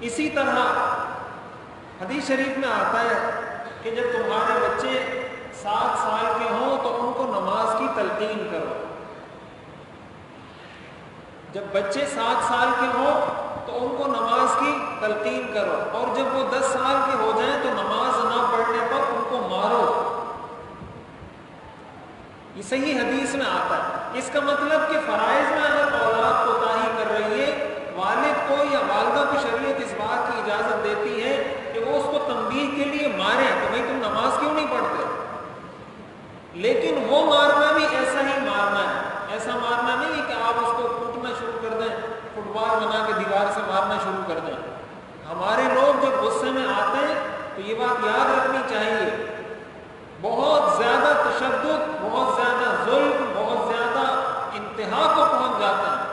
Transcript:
اسی طرح حدیث شریف میں آتا ہے کہ جب تمہارے بچے 7 سال کے ہوں تو ان کو نماز کی تلقین کرو. جب بچے 7 سال کے ہوں تو ان کو نماز کی تلقین کرو، اور جب وہ 10 سال کے ہو جائیں تو نماز نہ پڑھنے پر ان کو مارو. یہ صحیح حدیث میں آتا ہے. اس کا مطلب کہ فرائض میں اگر اولاد کوتاہی کر رہی ہے، والد کو یا والدہ کو شریعت اس بات کی اجازت دیتی ہے کہ وہ اس کو تنبیہ کے لیے ماریں کہ بھائی تم نماز کیوں نہیں پڑھتے. لیکن وہ مارنا بھی ایسا ہی مارنا ہے، ایسا مارنا نہیں ہے کہ آپ اس کو کوٹنا شروع کر دیں، فٹ بال بنا کے دیوار سے مارنا شروع کر دیں. ہمارے لوگ جب غصے میں آتے ہیں تو یہ بات یاد رکھنی چاہیے، بہت زیادہ تشدد، بہت زیادہ ظلم، بہت زیادہ انتہا کو پہنچ جاتا ہے.